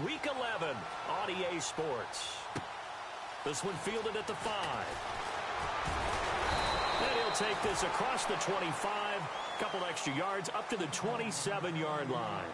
Week 11 on EA Sports. This one fielded at the 5. And he'll take this across the 25. Couple extra yards up to the 27-yard line.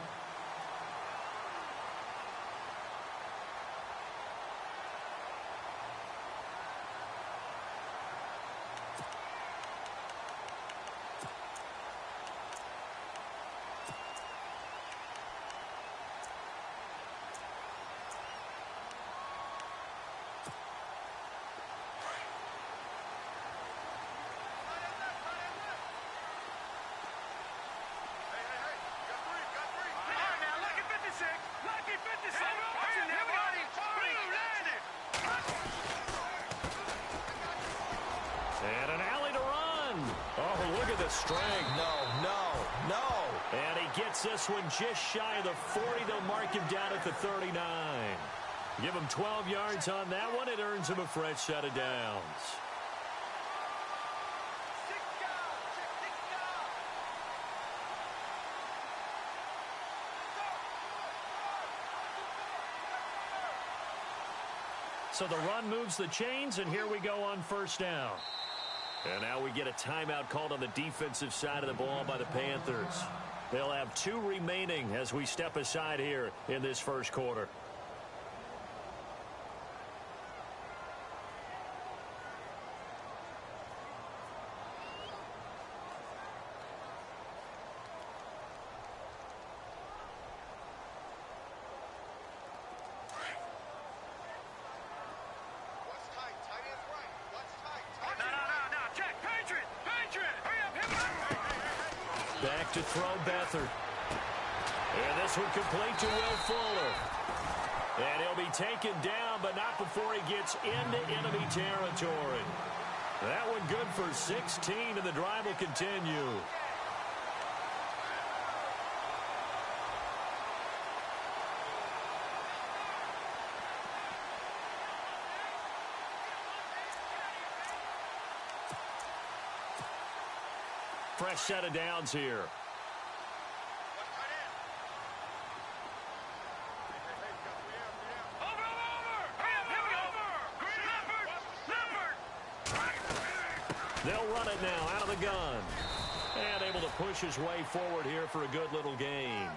And an alley to run. Oh, look at the strength. No. And he gets this one just shy of the 40. They'll mark him down at the 39. Give him 12 yards on that one. It earns him a fresh set of downs. So the run moves the chains, and here we go on first down. And now we get a timeout called on the defensive side of the ball by the Panthers. They'll have 2 remaining as we step aside here in this first quarter. Back to throw Beathard. And this one complete to Will Fuller. And he'll be taken down, but not before he gets into enemy territory. That one good for 16, and the drive will continue. Fresh set of downs here. They'll run it now out of the gun. And able to push his way forward here for a good little gain.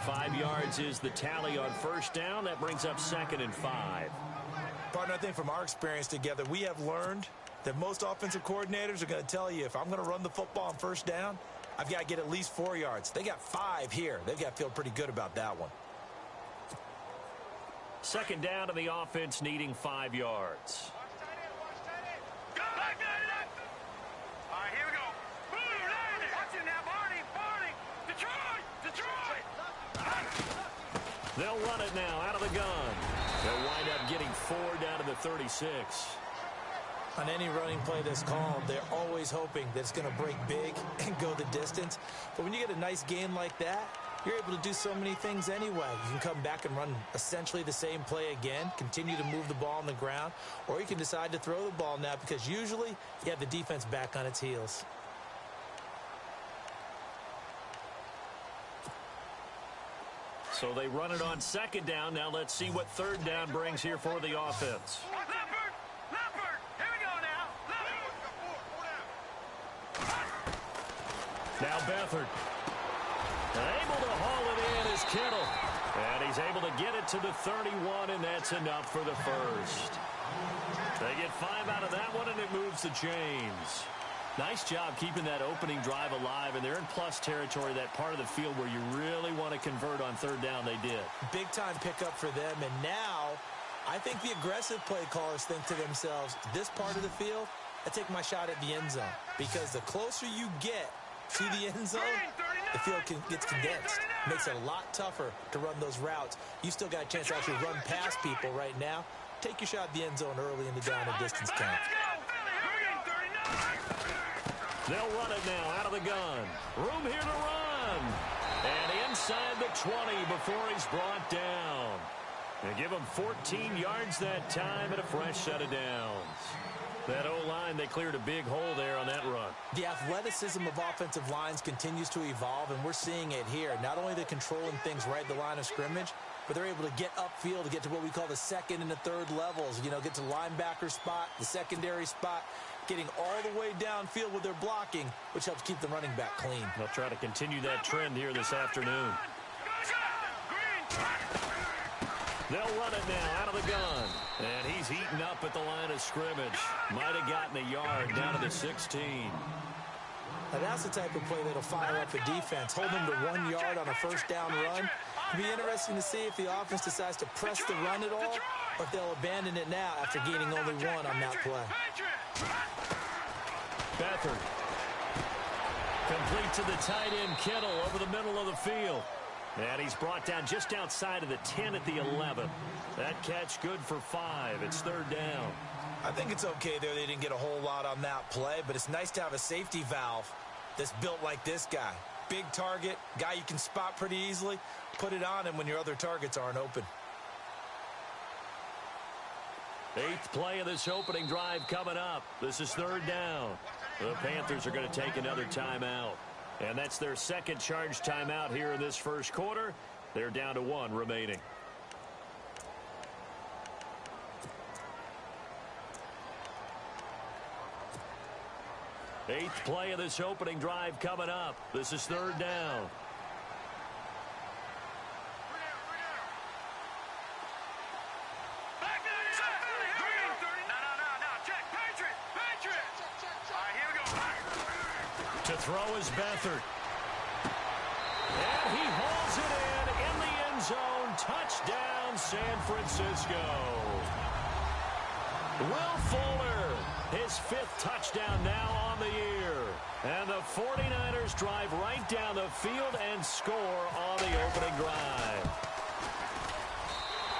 5 yards is the tally on first down. That brings up 2nd and 5. Partner, I think from our experience together, we have learned that most offensive coordinators are going to tell you, if I'm going to run the football on first down, I've got to get at least 4 yards. They got 5 here. They've got to feel pretty good about that one. 2nd down to the offense needing 5 yards. They'll run it now out of the gun. They'll wind up getting 4 down to the 36. On any running play that's called, they're always hoping that it's going to break big and go the distance. But when you get a nice gain like that, you're able to do so many things anyway. You can come back and run essentially the same play again, continue to move the ball on the ground, or you can decide to throw the ball now because usually you have the defense back on its heels. So they run it on 2nd down. Now let's see what 3rd down brings here for the offense. Now Beathard. Able to haul it in is Kittle. And he's able to get it to the 31, and that's enough for the first. They get 5 out of that one, and it moves the chains. Nice job keeping that opening drive alive, and they're in plus territory, that part of the field where you really want to convert on 3rd down. They did. Big-time pickup for them, and now I think the aggressive play callers think to themselves, this part of the field, I take my shot at the end zone, because the closer you get to the end zone, the field gets condensed. Makes it a lot tougher to run those routes. You still got a chance to actually run past people right now. Take your shot at the end zone early in the down and distance count. They'll run it now out of the gun. Room here to run. And inside the 20 before he's brought down. They give him 14 yards that time and a fresh set of downs. That O-line, they cleared a big hole there on that run. The athleticism of offensive lines continues to evolve, and we're seeing it here. Not only they're controlling things right at the line of scrimmage, but they're able to get upfield to get to what we call the second and the third levels. You know, get to the linebacker spot, the secondary spot, getting all the way downfield with their blocking, which helps keep the running back clean. They'll try to continue that trend here this afternoon. They'll run it now out of the gun. And he's eaten up at the line of scrimmage. Might have gotten a yard down to the 16. Now that's the type of play that'll fire up a defense. Hold them to 1 yard on a first down run. It'll be interesting to see if the offense decides to press the run at all, or if they'll abandon it now after gaining only 1 on that play. Beathard. Complete to the tight end, Kittle, over the middle of the field. And he's brought down just outside of the 10 at the 11. That catch good for 5. It's third down. I think it's okay there. They didn't get a whole lot on that play, but it's nice to have a safety valve that's built like this guy. Big target, guy you can spot pretty easily. Put it on him when your other targets aren't open. 8th play of this opening drive coming up. This is third down. The Panthers are going to take another timeout. And that's their second charge timeout here in this first quarter. They're down to 1 remaining. Eighth play of this opening drive coming up. This is third down. To throw is Beathard. And he hauls it in the end zone. Touchdown, San Francisco. Will Fuller, his 5th touchdown now on the year. And the 49ers drive right down the field and score on the opening drive.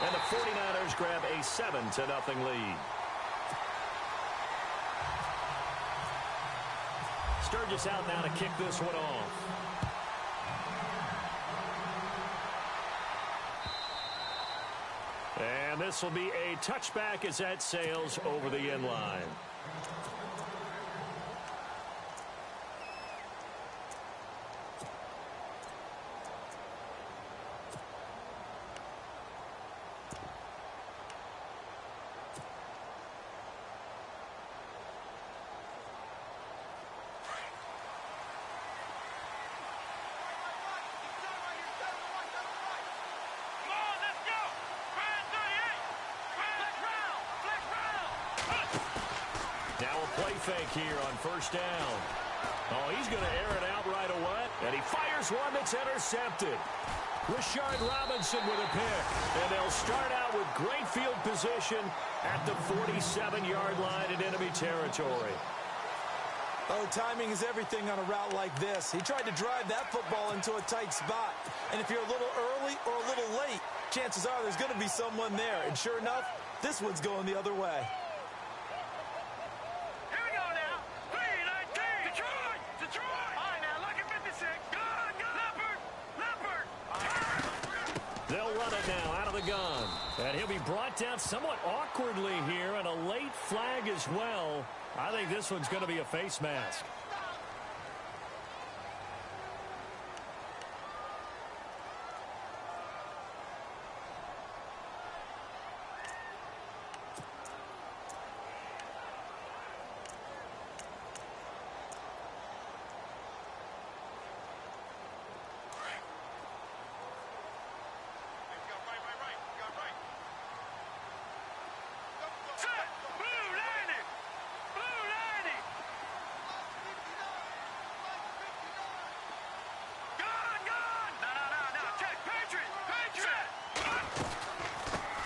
And the 49ers grab a 7-0 lead. Sturgis out now to kick this one off. And this will be a touchback as that sails over the end line. Fake here on first down. Oh, he's going to air it out right away. And he fires one that's intercepted. Rashard Robinson with a pick. And they'll start out with great field position at the 47-yard line in enemy territory. Oh, timing is everything on a route like this. He tried to drive that football into a tight spot. And if you're a little early or a little late, chances are there's going to be someone there. And sure enough, this one's going the other way. Gun. And he'll be brought down somewhat awkwardly here, and a late flag as well. I think this one's going to be a face mask.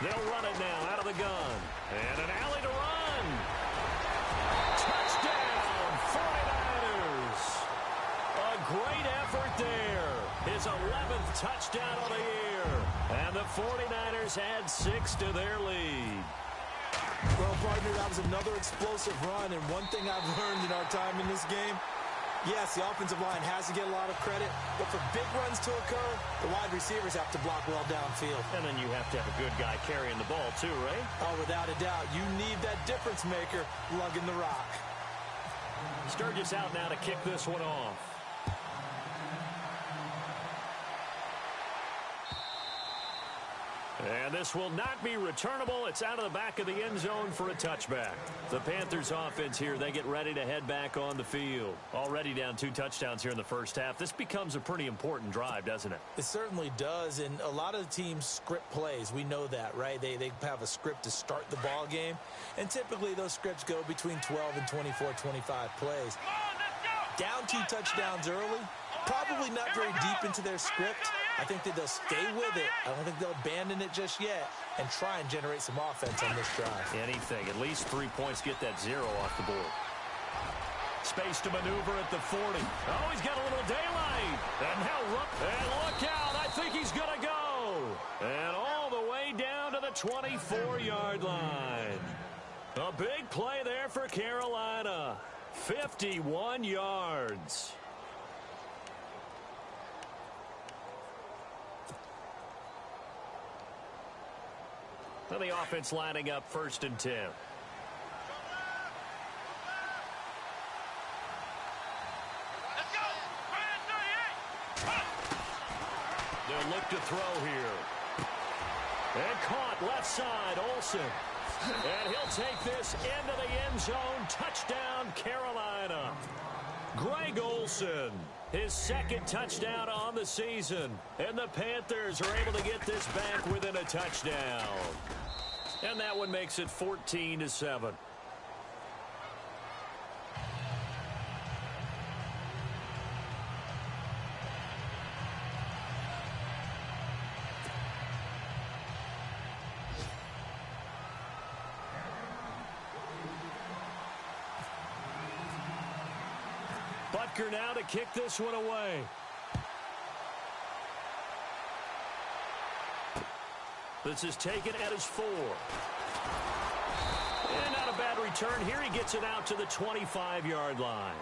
They'll run it now out of the gun. And an alley to run. Touchdown, 49ers. A great effort there. His 11th touchdown of the year. And the 49ers add 6 to their lead. Well, partner, that was another explosive run. And one thing I've learned in our time in this game, yes, the offensive line has to get a lot of credit, but for big runs to occur, the wide receivers have to block well downfield. And then you have to have a good guy carrying the ball too, right? Oh, without a doubt. You need that difference maker lugging the rock. Sturgis out now to kick this one off. And this will not be returnable. It's out of the back of the end zone for a touchback. The Panthers offense here, they get ready to head back on the field. Already down 2 touchdowns here in the first half. This becomes a pretty important drive, doesn't it? It certainly does, and a lot of the teams script plays. We know that, right? They have a script to start the ball game, and typically those scripts go between 12 and 24, 25 plays. Down 2 touchdowns early, probably not very deep into their script. I think that they'll stay with it. I don't think they'll abandon it just yet and try and generate some offense on this drive. Anything. At least 3 points, get that 0 off the board. Space to maneuver at the 40. Oh, he's got a little daylight. And look out. I think he's going to go. And all the way down to the 24-yard line. A big play there for Carolina. 51 yards. So the offense lining up 1st and 10. They'll look to throw here. And caught left side, Olsen. And he'll take this into the end zone. Touchdown, Carolina. Greg Olsen, his 2nd touchdown on the season. And the Panthers are able to get this back within a touchdown. And that one makes it 14-7. Butker now to kick this one away. This is taken at his 4. And not a bad return here. He gets it out to the 25-yard line.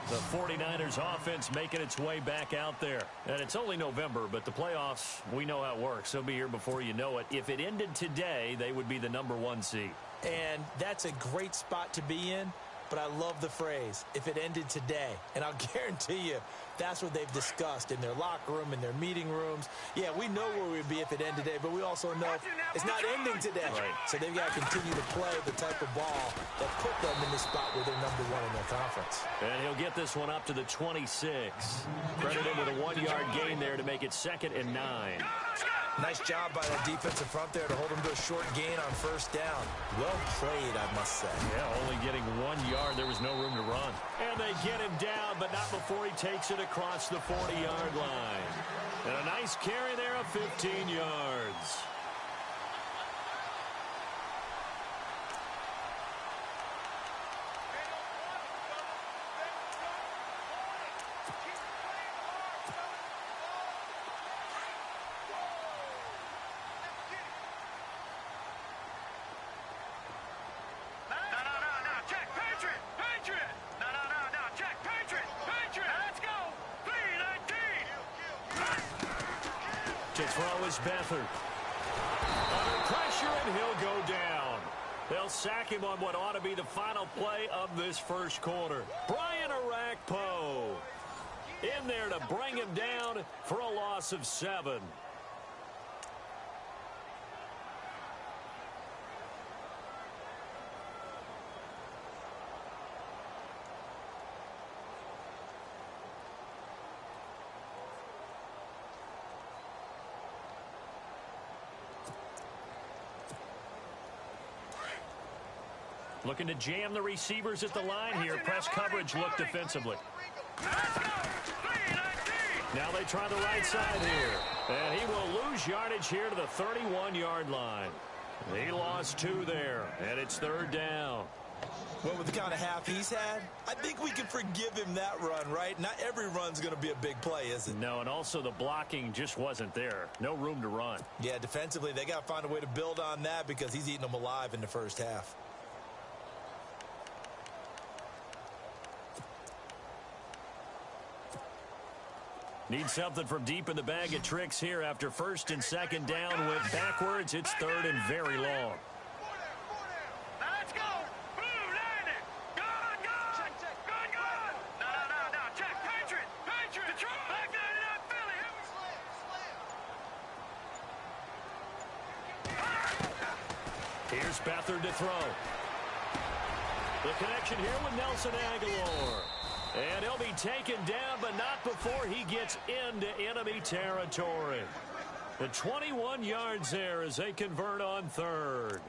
The 49ers offense making its way back out there. And it's only November, but the playoffs, we know how it works. They'll be here before you know it. If it ended today, they would be the #1 seed. And that's a great spot to be in. But I love the phrase, if it ended today. And I'll guarantee you, that's what they've discussed in their locker room, in their meeting rooms. Yeah, we know where we'd be if it ended today, but we also know it's not ending today. Right. So they've got to continue to play the type of ball that put them in the spot where they're #1 in their conference. And he'll get this one up to the 26. Credited with a 1-yard gain there to make it 2nd and 9. Nice job by the defensive front there to hold him to a short gain on 1st down. Well played, I must say. Yeah, only getting 1 yard. There was no room to run. And they get him down, but not before he takes it across the 40-yard line. And a nice carry there of 15 yards. To throw is Beathard. Under pressure, and he'll go down. They'll sack him on what ought to be the final play of this first quarter. Brian Arakpo in there to bring him down for a loss of 7. Looking to jam the receivers at the line here. Press coverage look defensively. Now they try the right side here. And he will lose yardage here to the 31-yard line. He lost 2 there, and it's 3rd down. Well, with the kind of half he's had, I think we can forgive him that run, right? Not every run's going to be a big play, is it? No, and also the blocking just wasn't there. No room to run. Yeah, defensively, they got to find a way to build on that because he's eating them alive in the first half. Need something from deep in the bag of tricks here after 1st and 2nd down. Went backwards. It's 3rd and very long. Let's go. Blue landed. Gone, gone. Check. Gone. No. Check. Patriot. Detroit. Back down in Philly. Here's Beathard to throw. The connection here with Nelson Aguilar. And he'll be taken down, but not before he gets into enemy territory. The 21 yards there as they convert on third.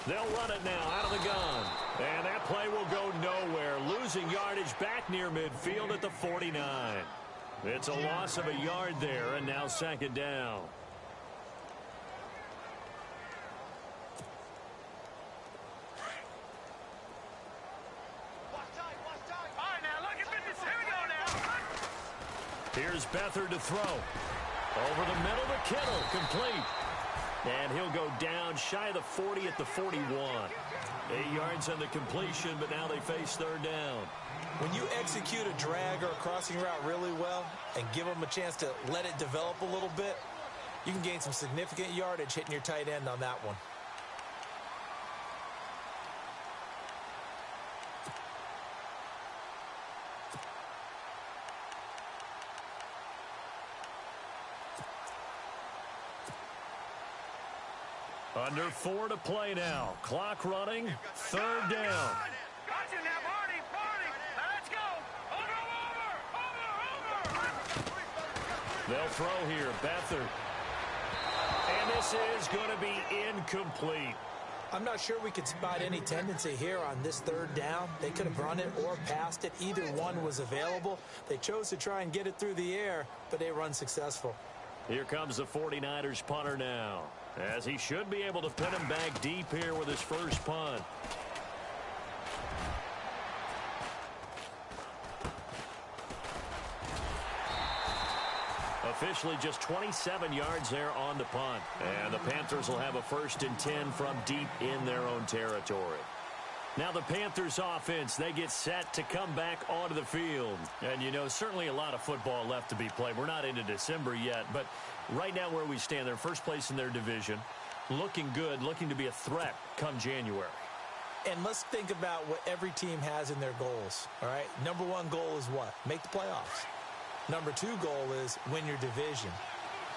They'll run it now out of the gun. And that play will go nowhere. Losing yardage back near midfield at the 49. It's a loss of a yard there, and now second down. Here's Beathard to throw. Over the middle to Kittle. Complete. And he'll go down shy of the 40 at the 41. 8 yards on the completion, but now they face third down. When you execute a drag or a crossing route really well and give them a chance to let it develop a little bit, you can gain some significant yardage hitting your tight end on that one. Under 4 to play now. Clock running. Third down. They'll throw here. Beathard. And this is going to be incomplete. I'm not sure we could spot any tendency here on this third down. They could have run it or passed it. Either one was available. They chose to try and get it through the air, but they run successful. Here comes the 49ers punter now, as he should be able to pin him back deep here with his first punt. Officially just 27 yards there on the punt. And the Panthers will have a 1st and 10 from deep in their own territory. Now the Panthers offense, they get set to come back onto the field. And, you know, certainly a lot of football left to be played. We're not into December yet, but right now where we stand, they're first place in their division. Looking good, looking to be a threat come January. And let's think about what every team has in their goals, all right? Number 1 goal is what? Make the playoffs. Number 2 goal is win your division.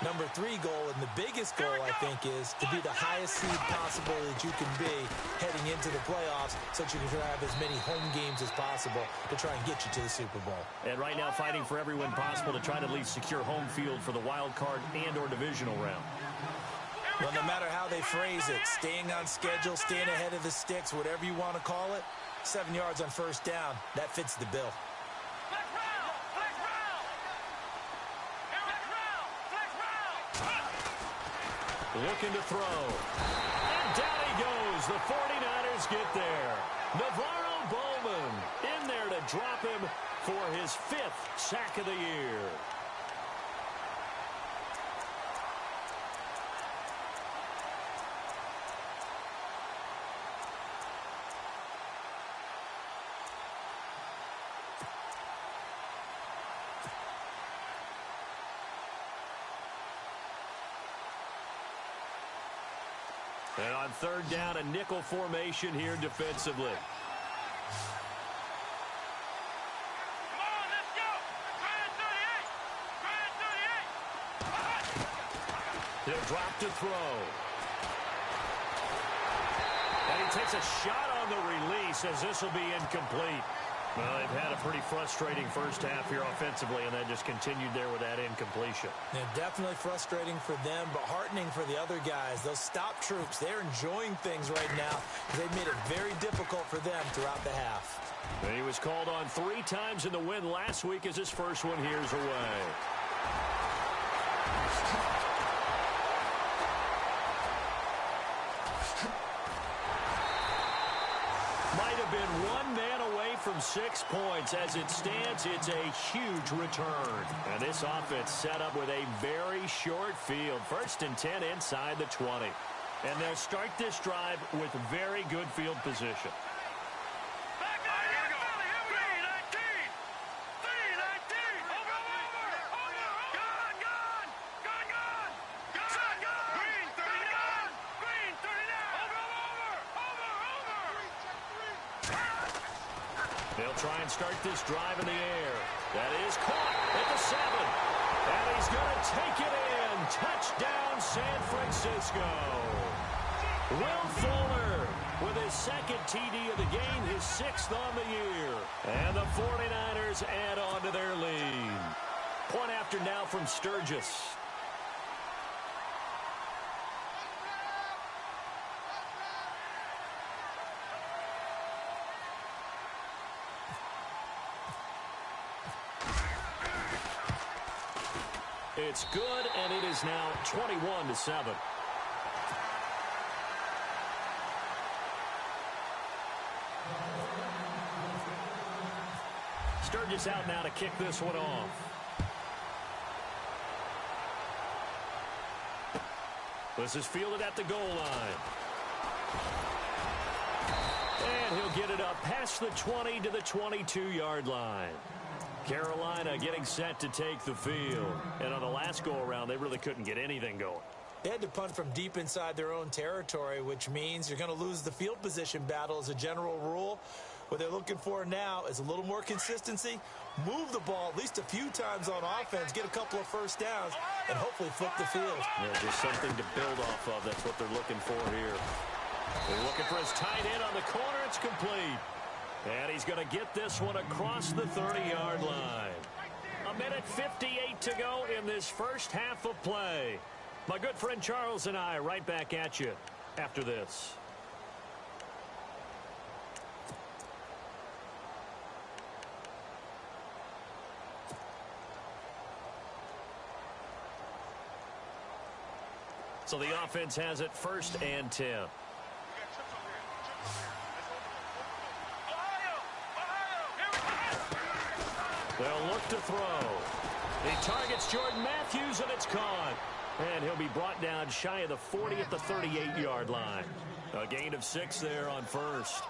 Number 3 goal, and the biggest goal, I think, is to be the highest seed possible that you can be heading into the playoffs so that you can have as many home games as possible to try and get you to the Super Bowl. And right now fighting for every win possible to try to at least secure home field for the wild card and or divisional round. Well, no matter how they phrase it, staying on schedule, staying ahead of the sticks, whatever you want to call it, 7 yards on first down, that fits the bill. Looking to throw. And down he goes. The 49ers get there. Navarro Bowman in there to drop him for his 5th sack of the year. And on third down, a nickel formation here defensively. Come on, let's go. He'll drop to throw. And he takes a shot on the release as this will be incomplete. Well, they've had a pretty frustrating first half here offensively, and they just continued there with that incompletion. Yeah, definitely frustrating for them, but heartening for the other guys. Those stop troops, they're enjoying things right now because they've made it very difficult for them throughout the half. And he was called on 3 times in the win last week as his first one here's away. Might have been one man away from 6 points. As it stands, it's a huge return. And this offense set up with a very short field. 1st and 10 inside the 20. And they'll start this drive with very good field position. They'll try and start this drive in the air. That is caught at the 7. And he's going to take it in. Touchdown, San Francisco. Will Fuller with his 2nd TD of the game, his 6th on the year. And the 49ers add on to their lead. Point after now from Sturgis. It's good, and it is now 21-7. Sturgis out now to kick this one off. This is fielded at the goal line. And he'll get it up past the 20 to the 22-yard line. Carolina getting set to take the field. And on the last go-around, they really couldn't get anything going. They had to punt from deep inside their own territory, which means you're going to lose the field position battle as a general rule. What they're looking for now is a little more consistency, move the ball at least a few times on offense, get a couple of first downs, and hopefully flip the field. Yeah, just something to build off of. That's what they're looking for here. They're looking for his tight end on the corner. It's complete. And he's going to get this one across the 30-yard line. 1:58 to go in this first half of play. My good friend Charles and I right back at you after this. So the offense has it 1st and 10. They'll look to throw. He targets Jordan Matthews, and it's caught. And he'll be brought down shy of the 40 at the 38-yard line. A gain of 6 there on 1st.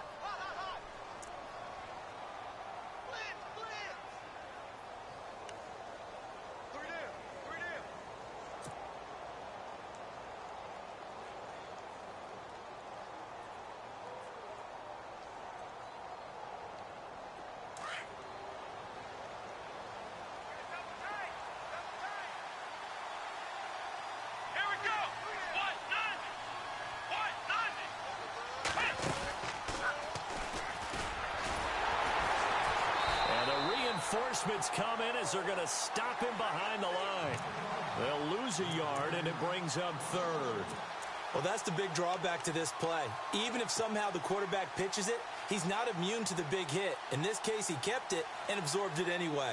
Reinforcements come in as they're going to stop him behind the line. They'll lose a yard, and it brings up 3rd. Well, that's the big drawback to this play. Even if somehow the quarterback pitches it, he's not immune to the big hit. In this case, he kept it and absorbed it anyway.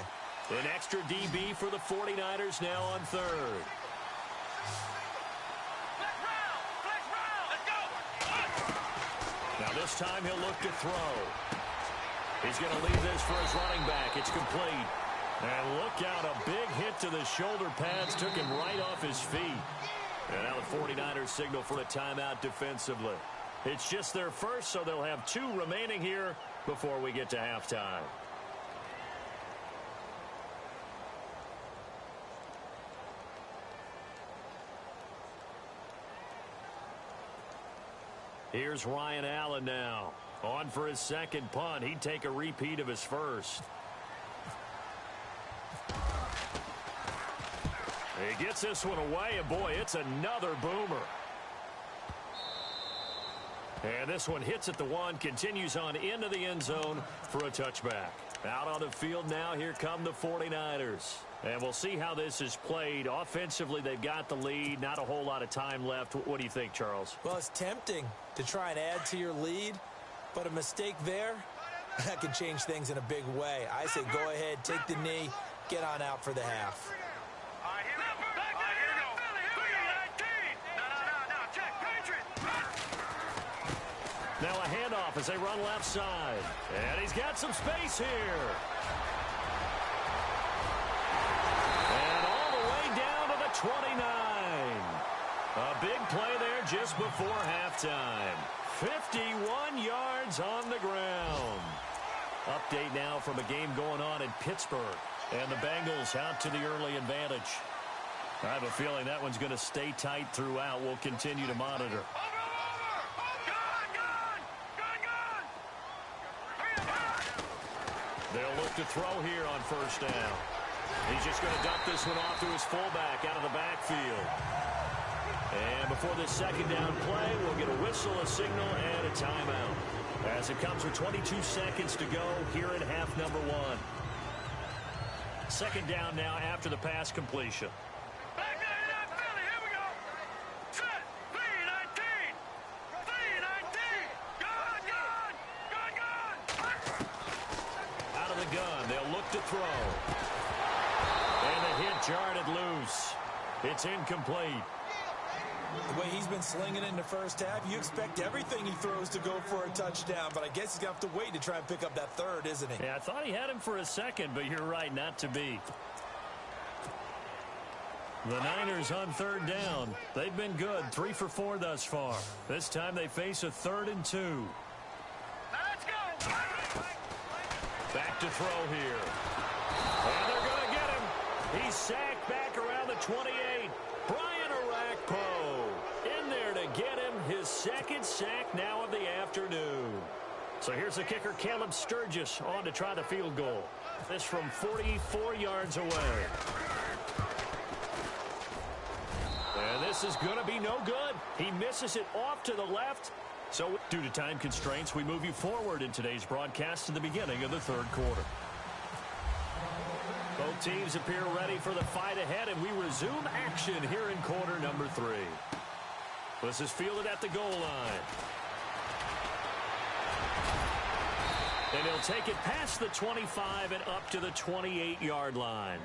An extra DB for the 49ers now on 3rd. Now this time he'll look to throw. He's going to leave this for his running back. It's complete. And look out, a big hit to the shoulder pads. Took him right off his feet. And now the 49ers signal for a timeout defensively. It's just their first, so they'll have 2 remaining here before we get to halftime. Here's Ryan Allen now. On for his 2nd punt. He'd take a repeat of his 1st. He gets this one away, and boy, it's another boomer. And this one hits at the 1, continues on into the end zone for a touchback. Out on the field now, here come the 49ers. And we'll see how this is played. Offensively, they've got the lead. Not a whole lot of time left. What do you think, Charles? Well, it's tempting to try and add to your lead, but a mistake there, that can change things in a big way. I say go ahead, take the knee, get on out for the half. Now a handoff off as they run left side. And he's got some space here. And all the way down to the 29. A big play there just before halftime. 51 yards on the ground. Update now from a game going on in Pittsburgh. And the Bengals out to the early advantage. I have a feeling that one's going to stay tight throughout. We'll continue to monitor. They'll look to throw here on first down. He's just going to dump this one off to his fullback out of the backfield. And before this second down play, we'll get a whistle, a signal, and a timeout. As it comes with 22 seconds to go here in half number 1. Second down now after the pass completion. Out of the gun, they'll look to throw. And the hit jarred it loose. It's incomplete. The way he's been slinging it in the first half, you expect everything he throws to go for a touchdown, but I guess he's going to have to wait to try and pick up that third, isn't he? Yeah, I thought he had him for a second, but you're right, not to be. The Niners on third down. They've been good, 3 for 4 thus far. This time they face a 3rd and 2. Let's go. Back to throw here. And they're going to get him. He's sacked back around the 28. Brian Arakpo in there to get him his second sack now of the afternoon. So here's the kicker, Caleb Sturgis, on to try the field goal. This from 44 yards away. And this is going to be no good. He misses it off to the left. So due to time constraints, we move you forward in today's broadcast to the beginning of the third quarter. Both teams appear ready for the fight ahead, and we resume action here in quarter number 3. This is fielded at the goal line. And he'll take it past the 25 and up to the 28-yard line.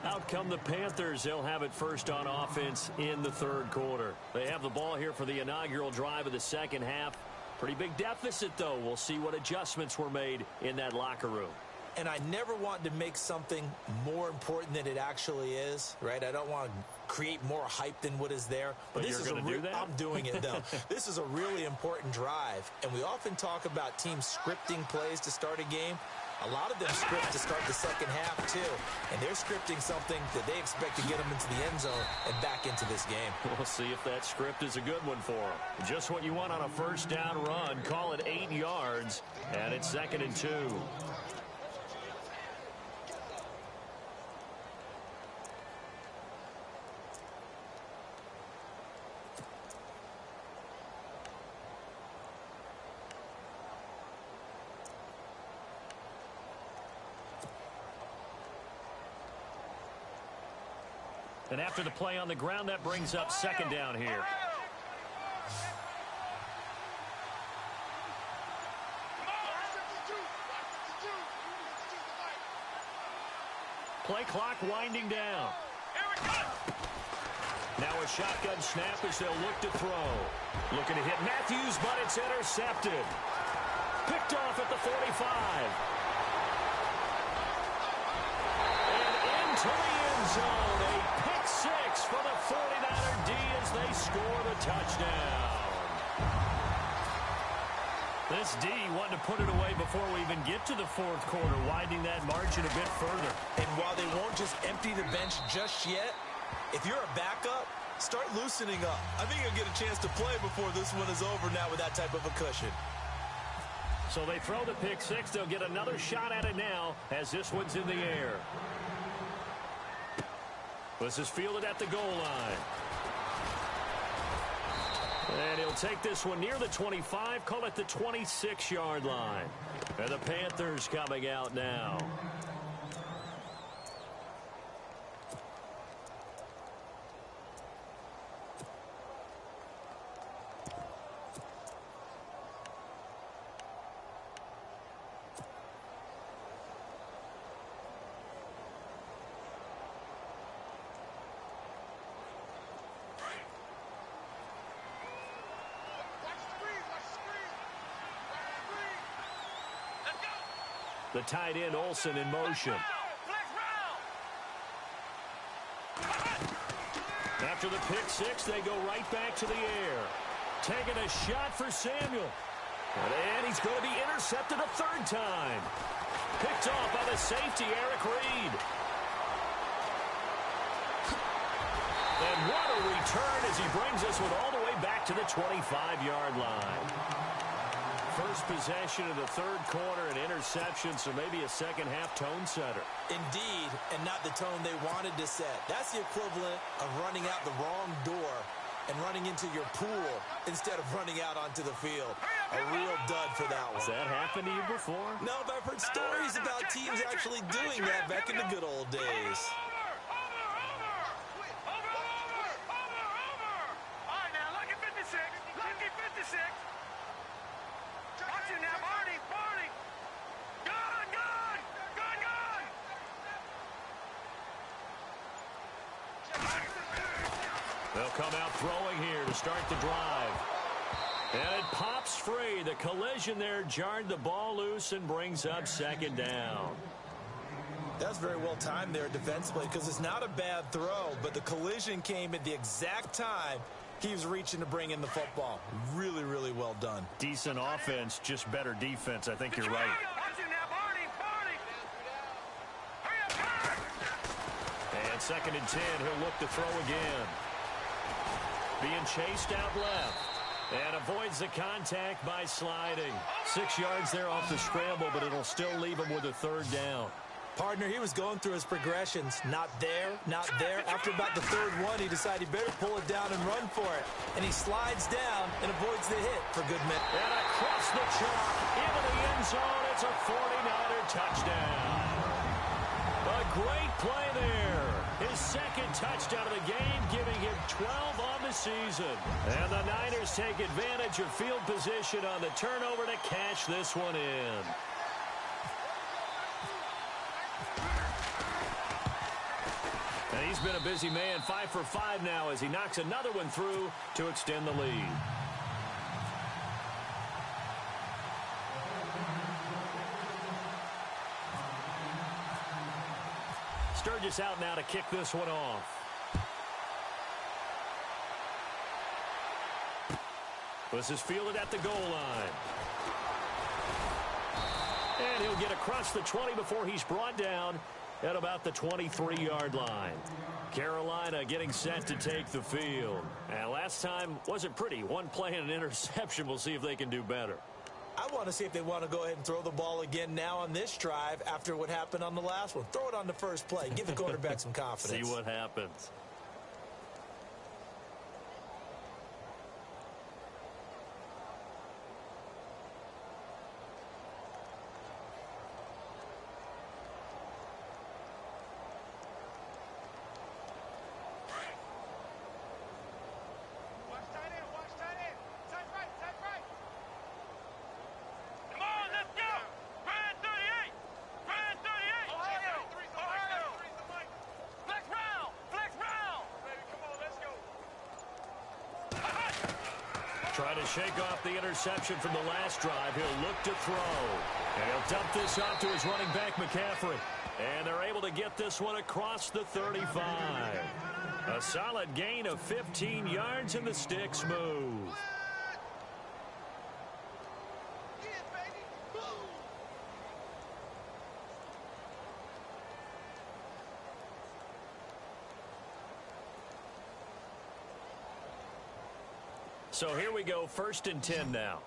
Out come the Panthers. They'll have it first on offense in the third quarter. They have the ball here for the inaugural drive of the second half. Pretty big deficit, though. We'll see what adjustments were made in that locker room. And I never want to make something more important than it actually is, right? I don't want to create more hype than what is there. But this you're going to do that? I'm doing it, though. This is a really important drive. And we often talk about teams scripting plays to start a game. A lot of them script to start the second half, too. And they're scripting something that they expect to get them into the end zone and back into this game. We'll see if that script is a good one for them. Just what you want on a first down run. Call it 8 yards. And it's 2nd and 2. And after the play on the ground, that brings up second down here. Play clock winding down. Now a shotgun snap as they'll look to throw. Looking to hit Matthews, but it's intercepted. Picked off at the 45. And into the end zone. A pick six for the 49er D as they score the touchdown. This D wanting to put it away before we even get to the fourth quarter, widening that margin a bit further. And while they won't just empty the bench just yet, if you're a backup, start loosening up. I think you'll get a chance to play before this one is over now with that type of a cushion. So they throw the pick six. They'll get another shot at it now as this one's in the air. This is fielded at the goal line. And he'll take this one near the 25, call it the 26-yard line. And the Panthers coming out now. The tight end Olsen in motion. After the pick six, they go right back to the air. Taking a shot for Samuel. And he's going to be intercepted a third time. Picked off by the safety, Eric Reed. And what a return as he brings this one all the way back to the 25-yard line. First possession of the third quarter, an interception, so maybe a second-half tone setter. Indeed, and not the tone they wanted to set. That's the equivalent of running out the wrong door and running into your pool instead of running out onto the field. A real dud for that one. Has that happened to you before? No, but I've heard stories about teams actually doing that back in the good old days. They'll come out throwing here to start the drive. And it pops free. The collision there jarred the ball loose and brings up second down. That's very well timed there defensively because it's not a bad throw, but the collision came at the exact time he was reaching to bring in the football. Really, really well done. Decent offense, just better defense. I think you're right. And second and 10, he'll look to throw again. Being chased out left. And avoids the contact by sliding. 6 yards there off the scramble, but it'll still leave him with a third down. Partner, he was going through his progressions. Not there, not there. After about the third one, he decided he better pull it down and run for it. And he slides down and avoids the hit for good minute. And across the chalk, into the end zone. It's a 49er touchdown. A great play there. His second touchdown of the game, giving him 12 on the season. And the Niners take advantage of field position on the turnover to cash this one in. And he's been a busy man, 5 for 5 now as he knocks another one through to extend the lead. Sturgis out now to kick this one off. This is fielded at the goal line. And he'll get across the 20 before he's brought down at about the 23-yard line. Carolina getting set to take the field. And last time wasn't pretty. One play and an interception. We'll see if they can do better. I want to see if they want to go ahead and throw the ball again now on this drive after what happened on the last one. Throw it on the first play. Give the quarterback some confidence. See what happens. Trying to shake off the interception from the last drive. He'll look to throw. And he'll dump this off to his running back, McCaffrey. And they're able to get this one across the 35. A solid gain of 15 yards, and the sticks move. So here we go, 1st and 10 now.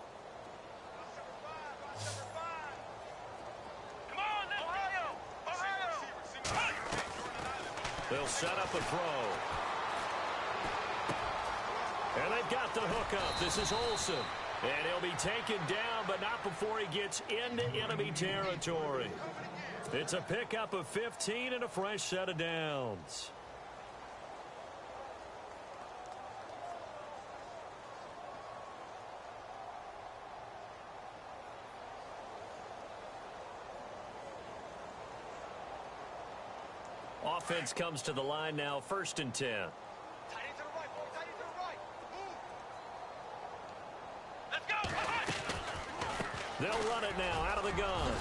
They'll set up a throw. And they've got the hook up. This is Olsen. And he'll be taken down, but not before he gets into enemy territory. It's a pickup of 15 and a fresh set of downs. Offense comes to the line now, 1st and 10. Tight end to the right, boy. Tight end to the right. Move. Let's go. They'll run it now out of the gun.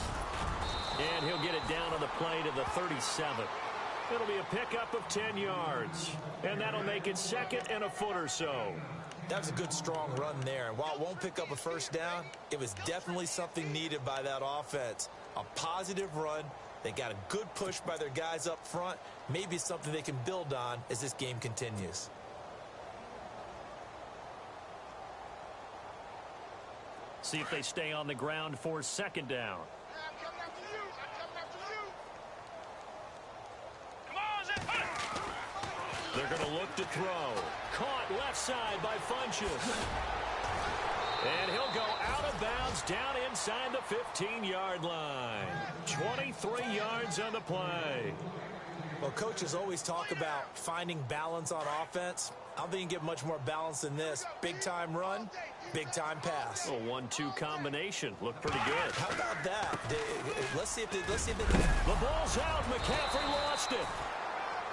And he'll get it down on the play to the 37. It'll be a pickup of 10 yards. And that'll make it second and a foot or so. That was a good, strong run there. And while it won't pick up a first down, it was definitely something needed by that offense. A positive run. They got a good push by their guys up front. Maybe it's something they can build on as this game continues. See if they stay on the ground for second down. I'm coming after you. I'm coming after you. Come on, Zip. They're going to look to throw. Caught left side by Funchess. And he'll go out of bounds down inside the 15-yard line. 23 yards on the play. Well, coaches always talk about finding balance on offense. I don't think you can get much more balance than this. Big-time run, big-time pass. A 1-2 combination. Looked pretty good. How about that? Let's see if they The ball's out. McCaffrey lost it.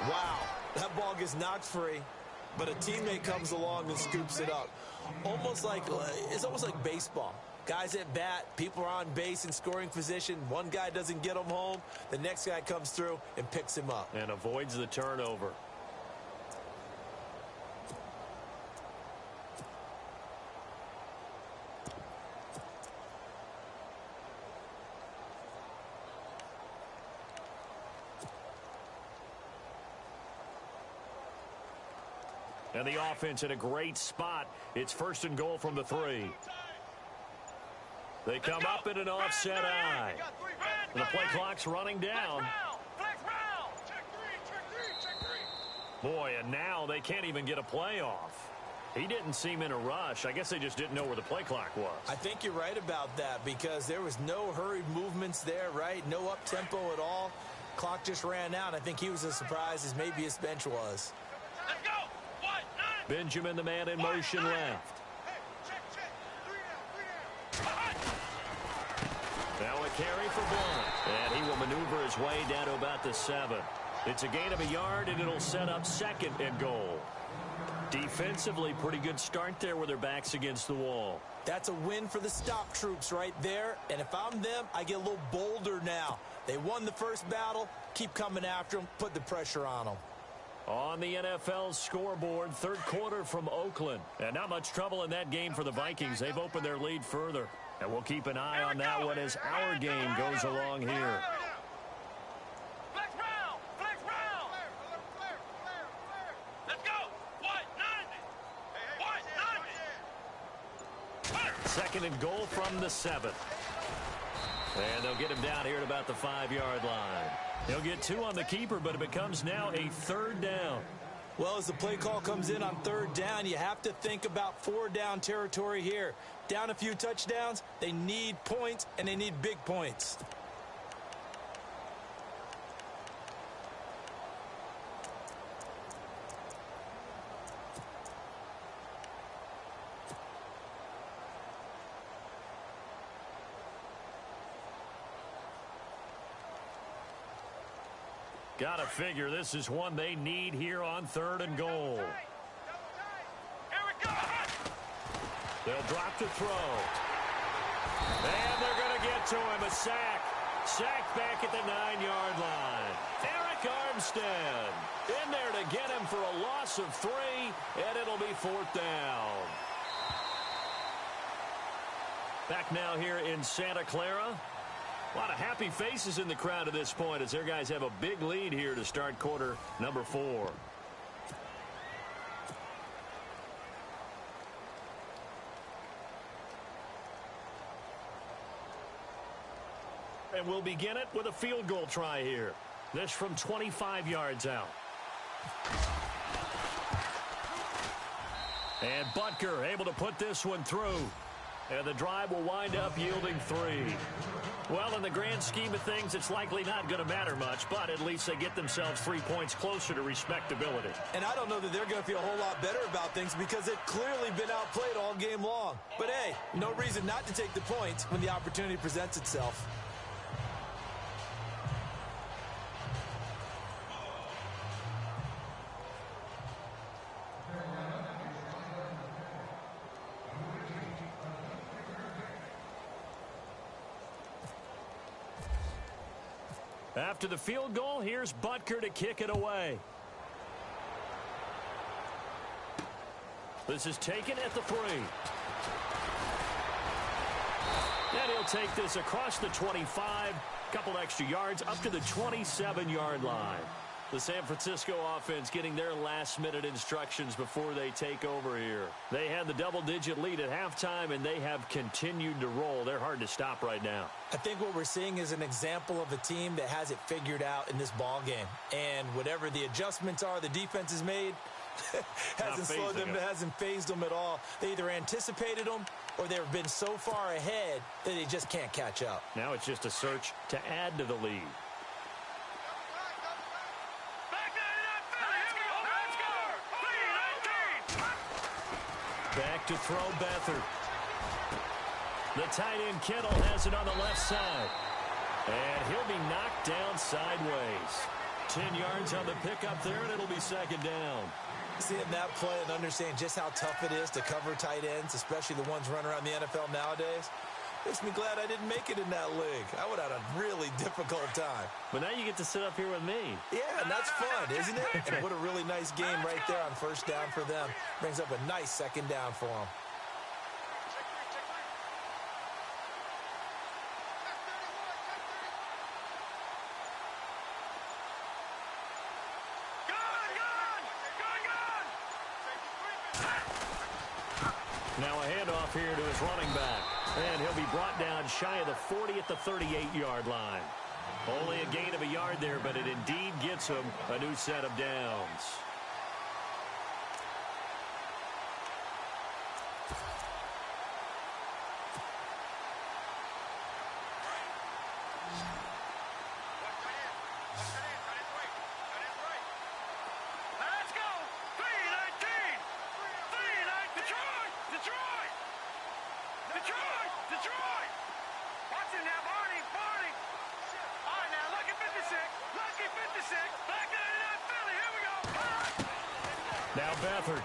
Wow, that ball gets knocked free, but a teammate comes along and scoops it up. It's almost like baseball. Guys at bat, people are on base in scoring position. One guy doesn't get him home. The next guy comes through and picks him up. And avoids the turnover. And the offense in a great spot. It's first and goal from the 3. They come up in an offset eye. And the play clock's running down. Boy, and now they can't even get a play off. He didn't seem in a rush. I guess they just didn't know where the play clock was. I think you're right about that because there was no hurried movements there, right? No up-tempo at all. Clock just ran out. I think he was as surprised as maybe his bench was. Let's go. Benjamin, the man in motion left. Now a carry for Blunt. And he will maneuver his way down to about the 7. It's a gain of a yard, and it'll set up second and goal. Defensively, pretty good start there with their backs against the wall. That's a win for the stop troops right there. And if I'm them, I get a little bolder now. They won the first battle. Keep coming after them. Put the pressure on them. On the NFL scoreboard, third quarter from Oakland. And not much trouble in that game for the Vikings. They've opened their lead further. And we'll keep an eye on that one as our game goes along here. Let's go. Second and goal from the 7. And they'll get him down here at about the 5-yard line. He'll get 2 on the keeper, but it becomes now a third down. Well, as the play call comes in on third down, you have to think about 4-down territory here. Down a few touchdowns, they need points, and they need big points. Got to figure this is one they need here on third and goal. Here we go. They'll drop to throw. And they're going to get to him. A sack. Sack back at the 9-yard line. Eric Armstead in there to get him for a loss of 3, and it'll be 4th down. Back now here in Santa Clara. A lot of happy faces in the crowd at this point as their guys have a big lead here to start quarter number 4. And we'll begin it with a field goal try here. This from 25 yards out. And Butker able to put this one through. And the drive will wind up yielding 3. Well, in the grand scheme of things, it's likely not going to matter much, but at least they get themselves 3 points closer to respectability. And I don't know that they're going to feel a whole lot better about things because they've clearly been outplayed all game long. But, hey, no reason not to take the points when the opportunity presents itself. After the field goal, here's Butker to kick it away. This is taken at the 3. And he'll take this across the 25, couple extra yards, up to the 27-yard line. The San Francisco offense getting their last-minute instructions before they take over here. They had the double-digit lead at halftime, and they have continued to roll. They're hard to stop right now. I think what we're seeing is an example of a team that has it figured out in this ball game. And whatever the adjustments are the defense has made, hasn't slowed them, hasn't phased them at all. They either anticipated them or they've been so far ahead that they just can't catch up. Now it's just a search to add to the lead. Back to throw Beathard. The tight end Kittle has it on the left side. And he'll be knocked down sideways. 10 yards on the pickup there, and it'll be second down. Seeing that play and understanding just how tough it is to cover tight ends, especially the ones running around the NFL nowadays, makes me glad I didn't make it in that league. I would have had a really difficult time. But now you get to sit up here with me. Yeah, and that's fun, isn't it? And what a really nice game right there on first down for them. Brings up a nice second down for them. Now a handoff here to his running back. And he'll be brought down shy of the 40 at the 38-yard line. Only a gain of a yard there, but it indeed gets him a new set of downs. Now Beathard.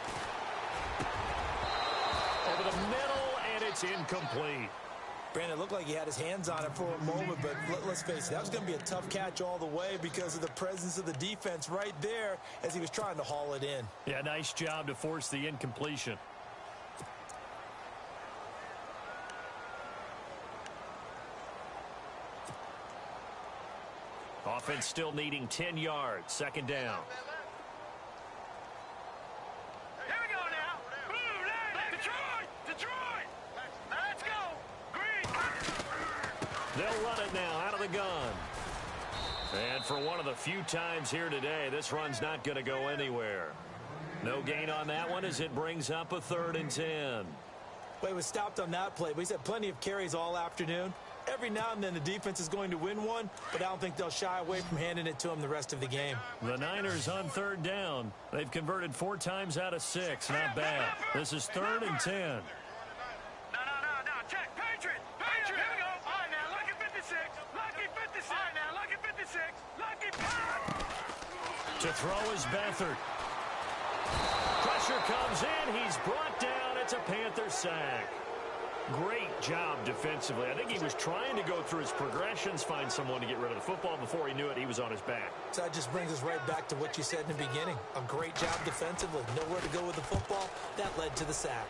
Over the middle, and it's incomplete. Brandon, it looked like he had his hands on it for a moment, but let's face it, that was going to be a tough catch all the way because of the presence of the defense right there as he was trying to haul it in. Yeah, nice job to force the incompletion. Offense still needing 10 yards. Second down. Here we go now. Blue, Detroit! Detroit! Let's go! Green! They'll run it now out of the gun. And for one of the few times here today, this run's not going to go anywhere. No gain on that one as it brings up a 3rd and 10. Well, he was stopped on that play, but he's had plenty of carries all afternoon. Every now and then the defense is going to win one, but I don't think they'll shy away from handing it to him the rest of the game. The Niners on 3rd down. They've converted 4 times out of 6. Not bad. This is 3rd and 10. No. Check. Patriot! Here we go. All right, now, lucky 56. Lucky 56. All right, now, lucky 56. Lucky To throw is Beathard. Pressure comes in. He's brought down. It's a Panther sack. Great job defensively. I think he was trying to go through his progressions, find someone to get rid of the football. Before he knew it, he was on his back. So that just brings us right back to what you said in the beginning. A great job defensively. Nowhere to go with the football. That led to the sack.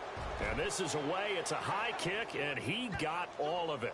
And this is away. It's a high kick, and he got all of it.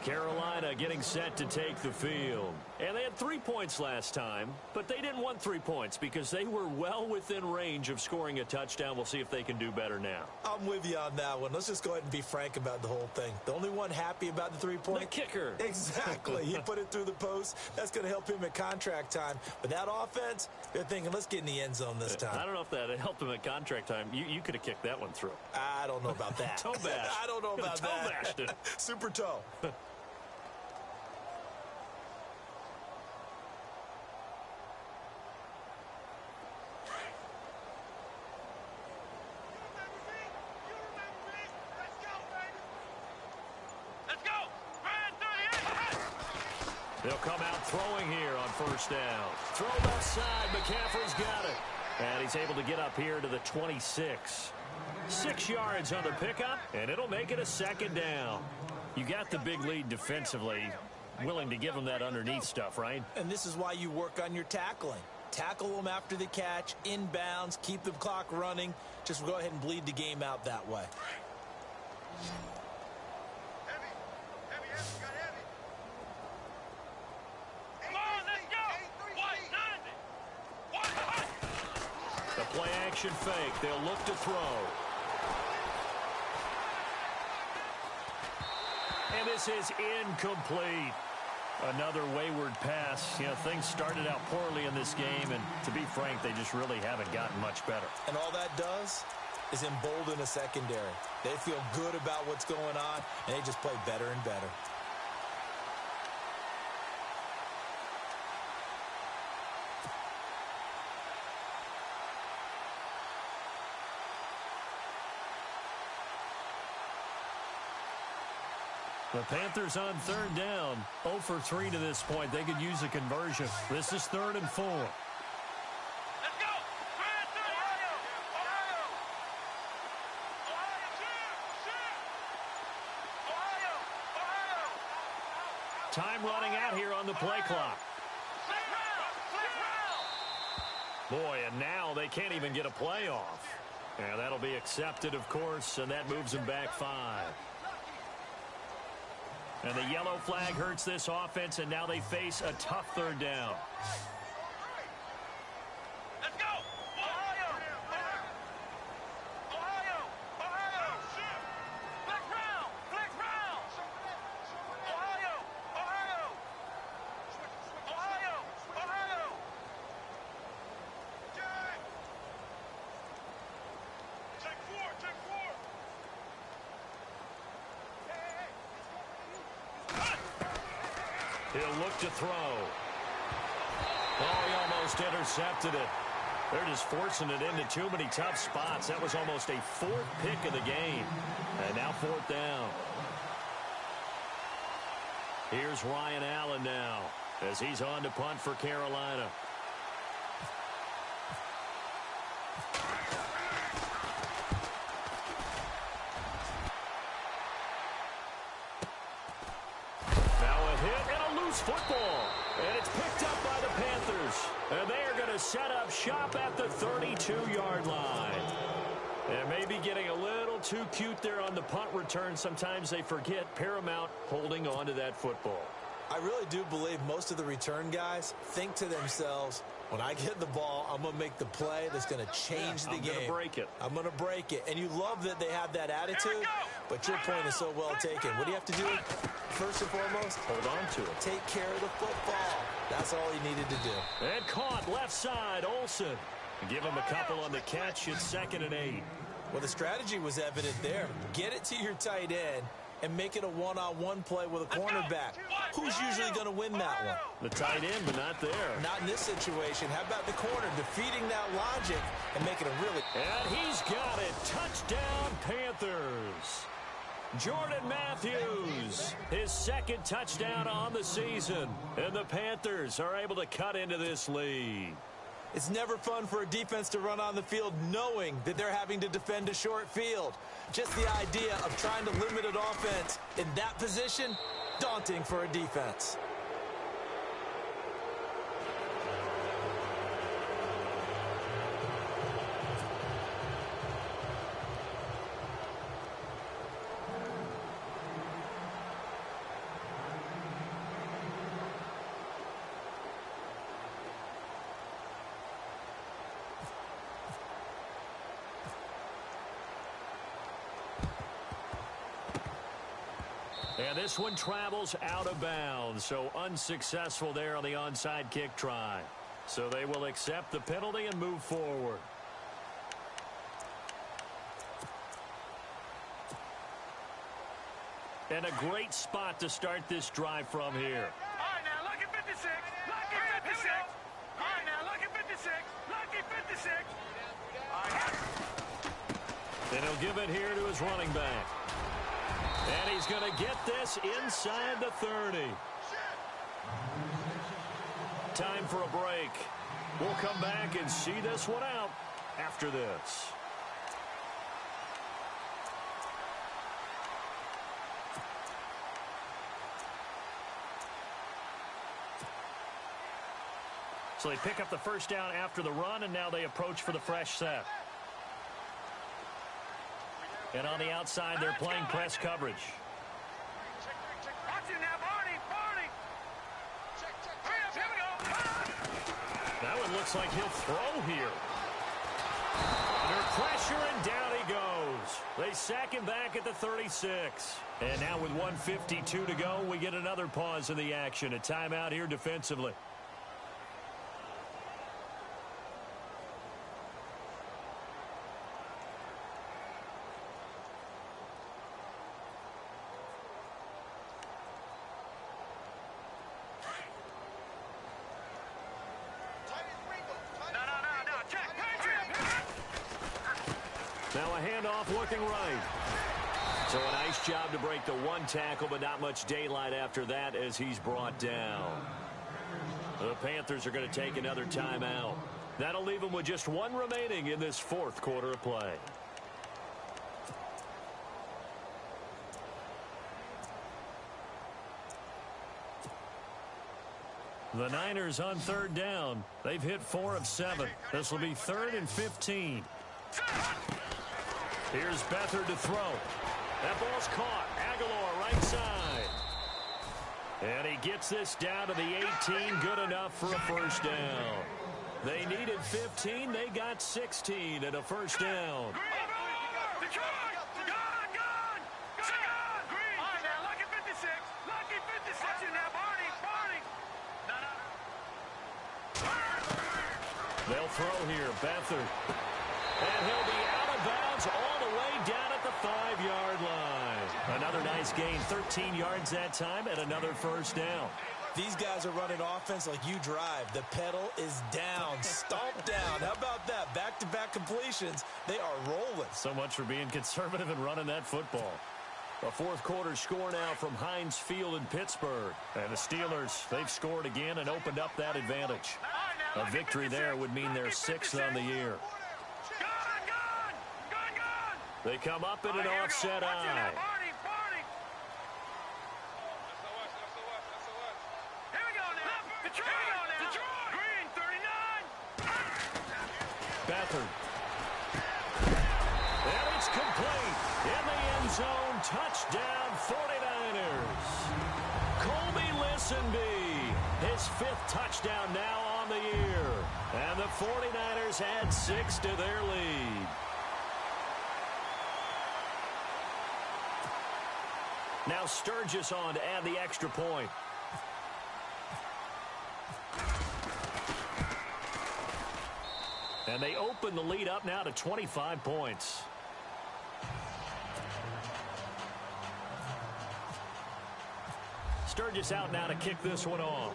Carolina getting set to take the field. And they had 3 points last time, but they didn't want 3 points because they were well within range of scoring a touchdown. We'll see if they can do better now. I'm with you on that one. Let's just go ahead and be frank about the whole thing. The only one happy about the 3-point. The kicker. Exactly. He put it through the post. That's going to help him at contract time. But that offense, they're thinking, let's get in the end zone this time. I don't know if that helped him at contract time. You could have kicked that one through. I don't know about that. Toe bash. I don't know about toe that. bashed it. Super toe. They'll come out throwing here on first down. Throw left side. McCaffrey's got it. And he's able to get up here to the 26. 6 yards on the pickup, and it'll make it a second down. You got the big lead defensively, willing to give them that underneath stuff, right? And this is why you work on your tackling. Tackle them after the catch, inbounds, keep the clock running. Just go ahead and bleed the game out that way. Come on, let's go. The play action fake. They'll look to throw. And this is incomplete. Another wayward pass. You know, things started out poorly in this game, and to be frank, they just really haven't gotten much better. And all that does is embolden a secondary. They feel good about what's going on, and they just play better and better. The Panthers on third down. 0 for 3 to this point. They could use a conversion. This is 3rd and 4. Let's go. Ohio. Time running out here on the play clock. Boy, and now they can't even get a play off. And that'll be accepted, of course, and that moves them back 5. And the yellow flag hurts this offense, and now they face a tough 3rd down. Let's go. Ohio. Flex round. Ohio. Take 4. He'll look to throw. Oh, he almost intercepted it. They're just forcing it into too many tough spots. That was almost a 4th pick of the game. And now 4th down. Here's Ryan Allen now as he's on to punt for Carolina. Football, and it's picked up by the Panthers, and they are going to set up shop at the 32-yard line. And maybe getting a little too cute there on the punt return. Sometimes they forget paramount holding on to that football. I really do believe most of the return guys think to themselves, when I get the ball, I'm going to make the play that's going to change the game. I'm going to break it. I'm going to break it. And you love that they have that attitude, but your point is so well taken. What do you have to do? First and foremost, hold on to it. Take care of the football. That's all he needed to do. And caught left side, Olsen. Give him a couple on the catch. It's 2nd and 8. Well, the strategy was evident there. Get it to your tight end and make it a one-on-one play with a cornerback. Who's usually going to win that one? The tight end, but not there. Not in this situation. How about the corner defeating that logic and making a really... And he's got it. Touchdown, Panthers. Jordan Matthews, his 2nd touchdown on the season. And the Panthers are able to cut into this lead. It's never fun for a defense to run on the field knowing that they're having to defend a short field. Just the idea of trying to limit an offense in that position, daunting for a defense. And this one travels out of bounds, so unsuccessful there on the onside kick try. So they will accept the penalty and move forward. And a great spot to start this drive from here. All right, now, lucky 56. Lucky 56. All right, now, lucky 56. Lucky 56. All right. And he'll give it here to his running back. And he's going to get this inside the 30. Time for a break. We'll come back and see this one out after this. So they pick up the first down after the run, and now they approach for the fresh set. And on the outside, they're playing press coverage. Watch it now, Barney. Hurry up, here we go. That one looks like he'll throw here. Under pressure, and down he goes. They sack him back at the 36. And now with 1:52 to go, we get another pause in the action. A timeout here defensively. Now a handoff looking right. So a nice job to break the one tackle, but not much daylight after that as he's brought down. The Panthers are going to take another timeout. That'll leave them with just one remaining in this fourth quarter of play. The Niners on third down. They've hit 4 of 7. This will be 3rd and 15. Here's Beathard to throw. That ball's caught. Aguilar right side. And he gets this down to the 18. Good enough for a first down. They needed 15. They got 16 and a first down. They'll throw here. Beathard. And he'll be out of bounds all the way down at the 5-yard line. Another nice gain. 13 yards that time and another first down. These guys are running offense like you drive. The pedal is down. Stomp down. How about that? Back-to-back completions. They are rolling. So much for being conservative and running that football. A fourth quarter score now from Heinz Field in Pittsburgh. And the Steelers, they've scored again and opened up that advantage. A victory there would mean they're 6th on the year. They come up in an offset eye. Beathard. And it's complete. In the end zone, touchdown 49ers. Colby Listenby, his 5th touchdown now on the year. And the 49ers add 6 to their lead. Now Sturgis on to add the extra point. And they open the lead up now to 25 points. Sturgis out now to kick this one off.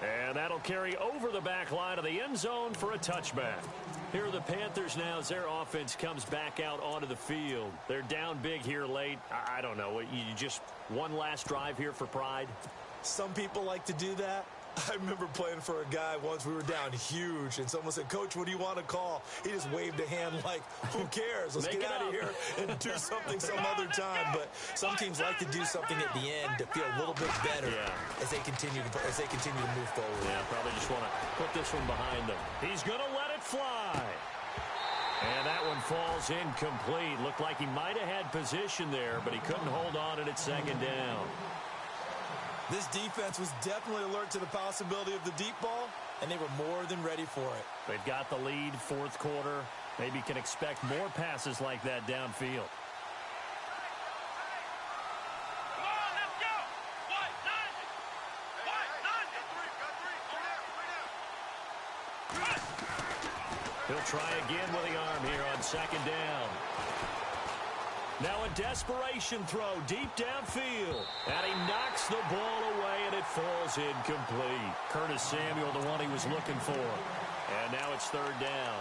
And that'll carry over the back line of the end zone for a touchback. Here are the Panthers now as their offense comes back out onto the field. They're down big here late. I don't know. You just one last drive here for pride? Some people like to do that. I remember playing for a guy once. We were down huge, and someone said, "Coach, what do you want to call?" He just waved a hand like, who cares? Let's get out of here and do something some other time. But some teams like to do something at the end to feel a little bit better as they continue to move forward. Yeah, probably just want to put this one behind them. He's going to let it fly. And that one falls incomplete. Looked like he might have had position there, but he couldn't hold on and it's second down. This defense was definitely alert to the possibility of the deep ball, and they were more than ready for it. They've got the lead, fourth quarter. Maybe can expect more passes like that downfield. He'll try again with the arm here on second down. Now a desperation throw deep downfield. And he knocks the ball away, and it falls incomplete. Curtis Samuel, the one he was looking for. And now it's third down.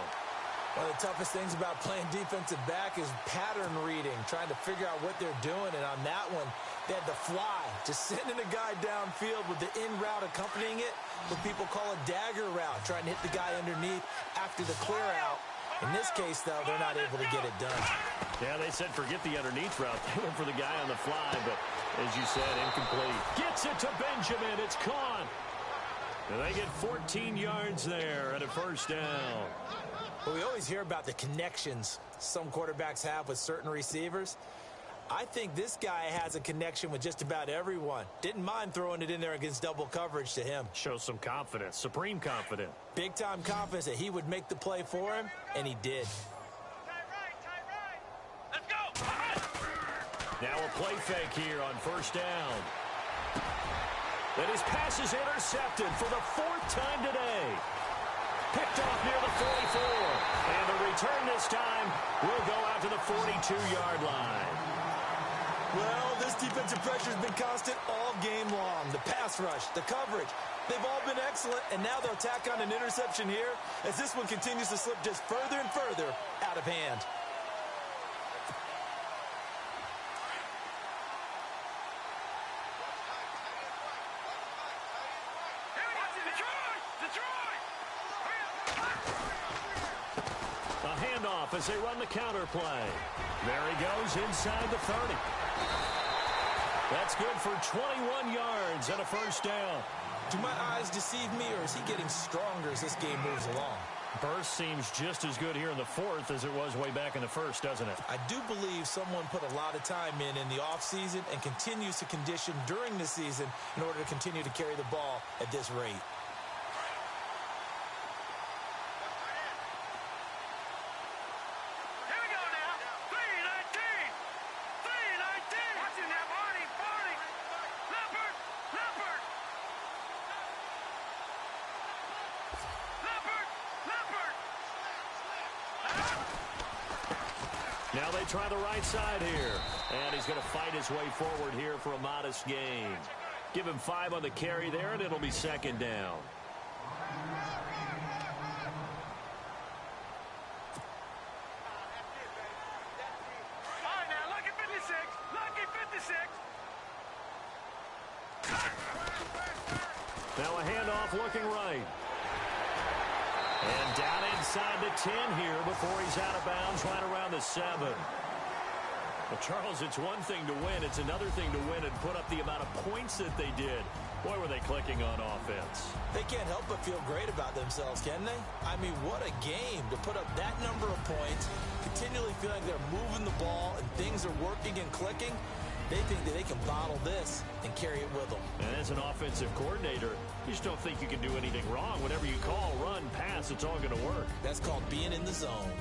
One of the toughest things about playing defensive back is pattern reading, trying to figure out what they're doing. And on that one, they had the fly, just sending a guy downfield with the in route accompanying it, what people call a dagger route, trying to hit the guy underneath after the clear out. In this case, though, they're not able to get it done. Yeah, they said forget the underneath route. They went for the guy on the fly, but as you said, incomplete. Gets it to Benjamin. It's caught. And they get 14 yards there at a first down. Well, we always hear about the connections some quarterbacks have with certain receivers. I think this guy has a connection with just about everyone. Didn't mind throwing it in there against double coverage to him. Shows some confidence, supreme confidence. Big-time confidence that he would make the play for him, and he did. Tie right. Let's go. Now a play fake here on first down. And his pass is intercepted for the 4th time today. Picked off near the 44. And the return this time will go out to the 42-yard line. Well, this defensive pressure has been constant all game long. The pass rush, the coverage, they've all been excellent, and now they'll tack on an interception here as this one continues to slip just further and further out of hand. A handoff as they run the counter play. There he goes inside the 30. That's good for 21 yards and a first down. Do my eyes deceive me, or is he getting stronger as this game moves along? Burst seems just as good here in the 4th as it was way back in the 1st, doesn't it? I do believe someone put a lot of time in the offseason and continues to condition during the season in order to continue to carry the ball at this rate. Now they try the right side here. And he's going to fight his way forward here for a modest gain. Give him 5 on the carry there, and it'll be second down. All right, now, lucky 56. Lucky 56. Now a handoff looking right. And down inside the 10 here before he's out of bounds right around the 7. Well, Charles, it's one thing to win. It's another thing to win and put up the amount of points that they did. Boy, were they clicking on offense. They can't help but feel great about themselves, can they? I mean, what a game to put up that number of points, continually feeling like they're moving the ball and things are working and clicking. They think that they can bottle this and carry it with them. And as an offensive coordinator, you just don't think you can do anything wrong. Whatever you call, run, pass, it's all going to work. That's called being in the zone.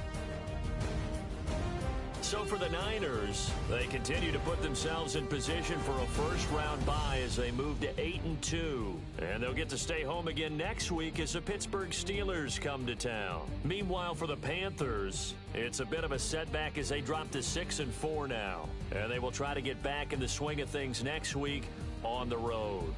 So for the Niners, they continue to put themselves in position for a first-round bye as they move to 8-2. And they'll get to stay home again next week as the Pittsburgh Steelers come to town. Meanwhile, for the Panthers, it's a bit of a setback as they drop to 6-4 now. And they will try to get back in the swing of things next week on the road.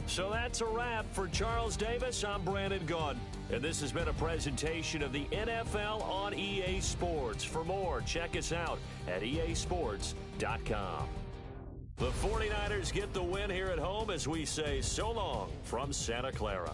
So that's a wrap. For Charles Davis, I'm Brandon Gaudin. And this has been a presentation of the NFL on EA Sports. For more, check us out at easports.com. The 49ers get the win here at home as we say so long from Santa Clara.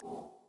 it.